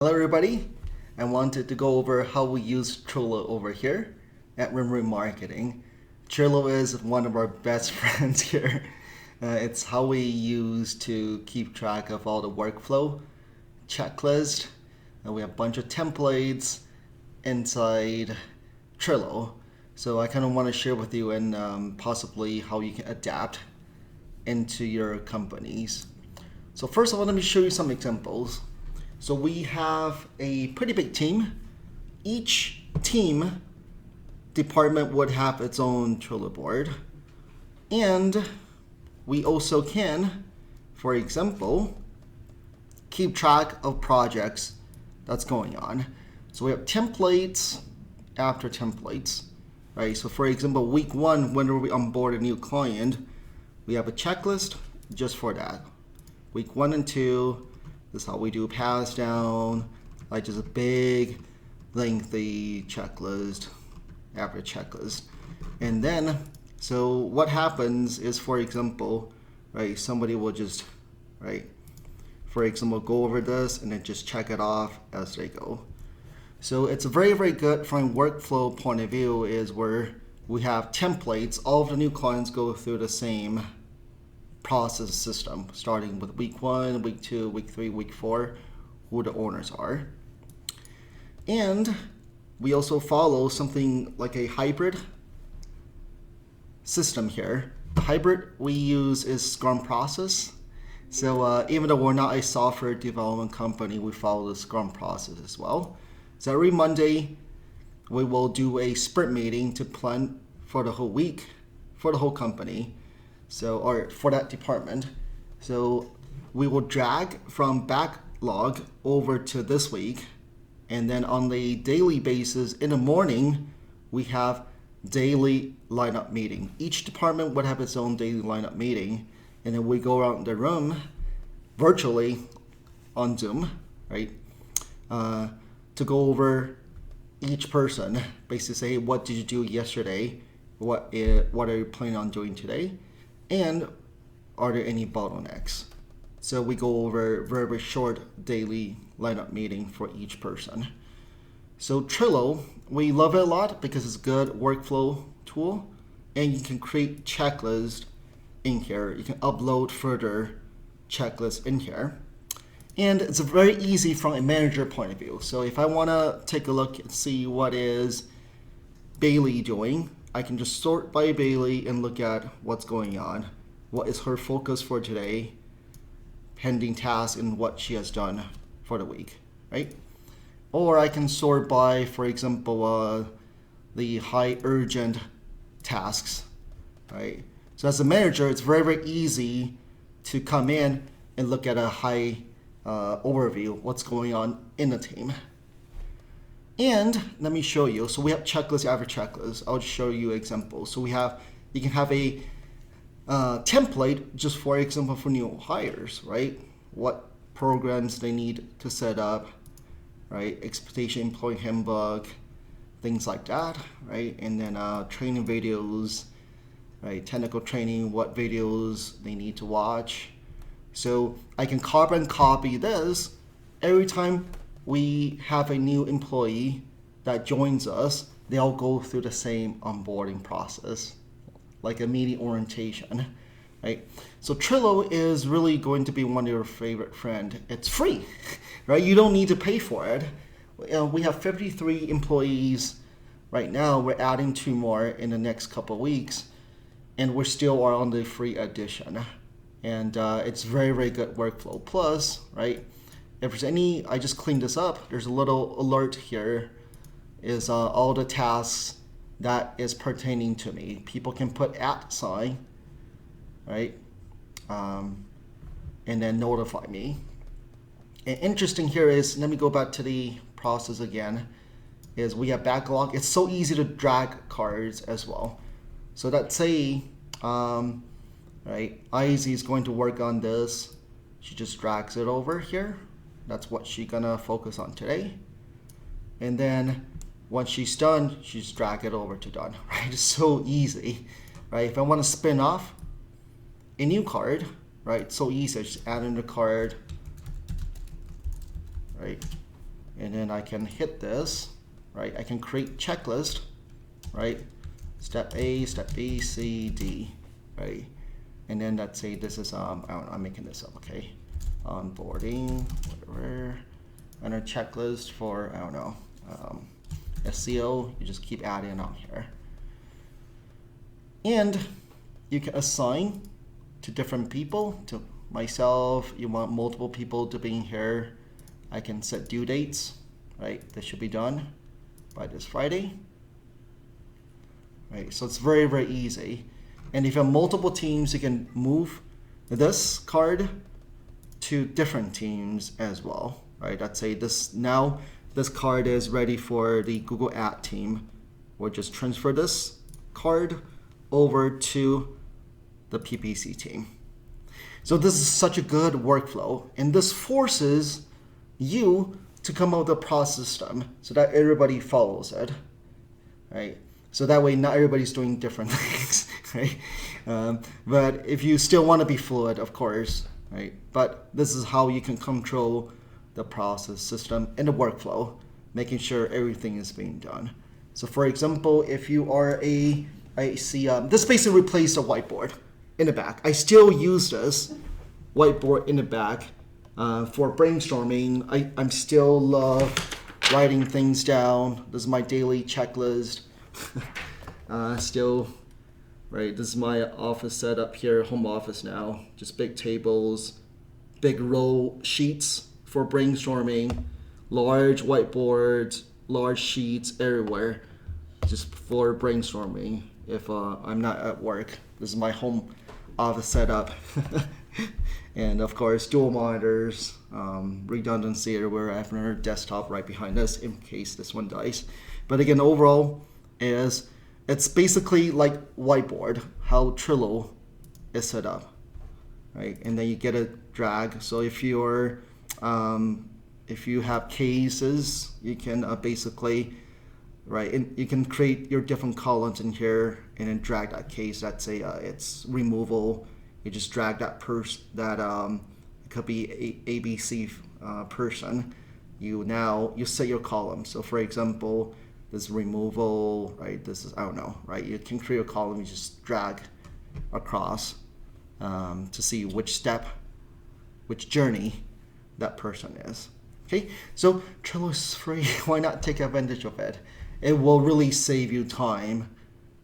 Hello everybody, I wanted to go over how we use Trello over here at Remote Marketing. Trello is one of our best friends here. It's how we use to keep track of all the workflow, checklist, and we have a bunch of templates inside Trello. So I kind of want to share with you and possibly how you can adapt into your companies. So first of all, let me show you some examples. So we have a pretty big team. Each team department would have its own Trello board. And we also can, for example, keep track of projects that's going on. So we have templates after templates, right? So for example, week 1, whenever we onboard a new client, we have a checklist just for that. Week 1 and 2, this is how we do pass down, like just a big, lengthy checklist after checklist. And then, so what happens is, for example, right, somebody will just, right, for example, go over this and then just check it off as they go. So it's very, very good from a workflow point of view is where we have templates. All of the new clients go through the same process system, starting with week 1, week 2, week 3, week 4, who the owners are. And we also follow something like a hybrid system here. The hybrid we use is Scrum Process. So even though we're not a software development company, we follow the Scrum Process as well. So every Monday, we will do a sprint meeting to plan for the whole week, for the whole company. So, or for that department. So we will drag from backlog over to this week. And then on the daily basis, in the morning, we have daily lineup meeting. Each department would have its own daily lineup meeting. And then we go around the room virtually on Zoom, right? To go over each person, basically say, what did you do yesterday? What are you planning on doing today? And are there any bottlenecks? So we go over very, very short daily lineup meeting for each person. So Trello, we love it a lot because it's a good workflow tool, and you can create checklists in here. You can upload further checklists in here. And it's very easy from a manager point of view. So if I want to take a look and see what is Bailey doing, I can just sort by Bailey and look at what's going on. What is her focus for today, pending tasks, and what she has done for the week, right? Or I can sort by, for example, the high urgent tasks, right? So as a manager, it's very, very easy to come in and look at a high overview of what's going on in the team. And let me show you. So we have checklist after checklist. I'll just show you examples. So you can have a template just for example for new hires, right? What programs they need to set up, right? Expectation employee handbook, things like that, right? And then training videos, right? Technical training, what videos they need to watch. So I can carbon copy this every time we have a new employee that joins us. They all go through the same onboarding process, like a mini orientation, right? So Trello is really going to be one of your favorite friends. It's free, right? You don't need to pay for it. We have 53 employees right now. We're adding 2 more in the next couple of weeks, and we still are on the free edition. And it's very, very good workflow. Plus, right, if there's any, I just cleaned this up. There's a little alert here, is all the tasks that is pertaining to me. People can put @, right, and then notify me. And interesting here is, let me go back to the process again, is we have backlog. It's so easy to drag cards as well. So let's say, right, Izzy is going to work on this. She just drags it over here. That's what she's gonna focus on today. And then once she's done, she's drag it over to done, right? It's so easy, right? If I want to spin off a new card, right? It's so easy. I just add in the card, right? and then I can hit this, right? I can create checklist, right? Step A, step B, C, D, right? And then let's say this is, I'm making this up, okay? Onboarding, whatever. And a checklist for, I don't know, SEO, you just keep adding on here. And you can assign to different people. To myself, you want multiple people to be in here. I can set due dates, right? This should be done by this Friday. Right, so it's very, very easy. And if you have multiple teams, you can move this card to different teams as well, right? Let's say this card is ready for the Google Ad team. We'll just transfer this card over to the PPC team. So this is such a good workflow, and this forces you to come up with a process system so that everybody follows it, right? So that way not everybody's doing different things, right? But if you still want to be fluid, of course, right? But this is how you can control the process system and the workflow, making sure everything is being done. So for example, if you are I see, this basically replaced a whiteboard in the back. I still use this whiteboard in the back for brainstorming. I still love writing things down. This is my daily checklist. Still, right, this is my office setup here, home office now. Just big tables, big roll sheets for brainstorming, large whiteboards, large sheets everywhere, just for brainstorming. If I'm not at work, this is my home office setup. And of course, dual monitors, redundancy everywhere. I have another desktop right behind us in case this one dies. But again, overall, it's basically like whiteboard, how Trello is set up, right? And then you get a drag. So if you have cases, you can basically, right, and you can create your different columns in here and then drag that case. Let's say it's removal. You just drag that it could be a ABC person. You set your column. So for example, this removal, right? This is, I don't know, right? You can create a column, you just drag across to see which step, which journey that person is. Okay, so Trello is free. Why not take advantage of it? It will really save you time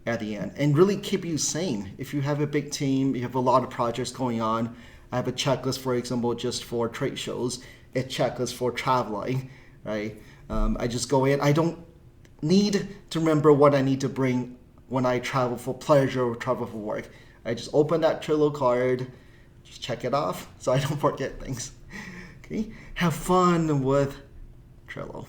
at the end and really keep you sane. If you have a big team, you have a lot of projects going on. I have a checklist, for example, just for trade shows, a checklist for traveling, right? I just go in. I don't need to remember what I need to bring when I travel for pleasure or travel for work. I just open that Trello card, just check it off so I don't forget things. Okay, have fun with Trello.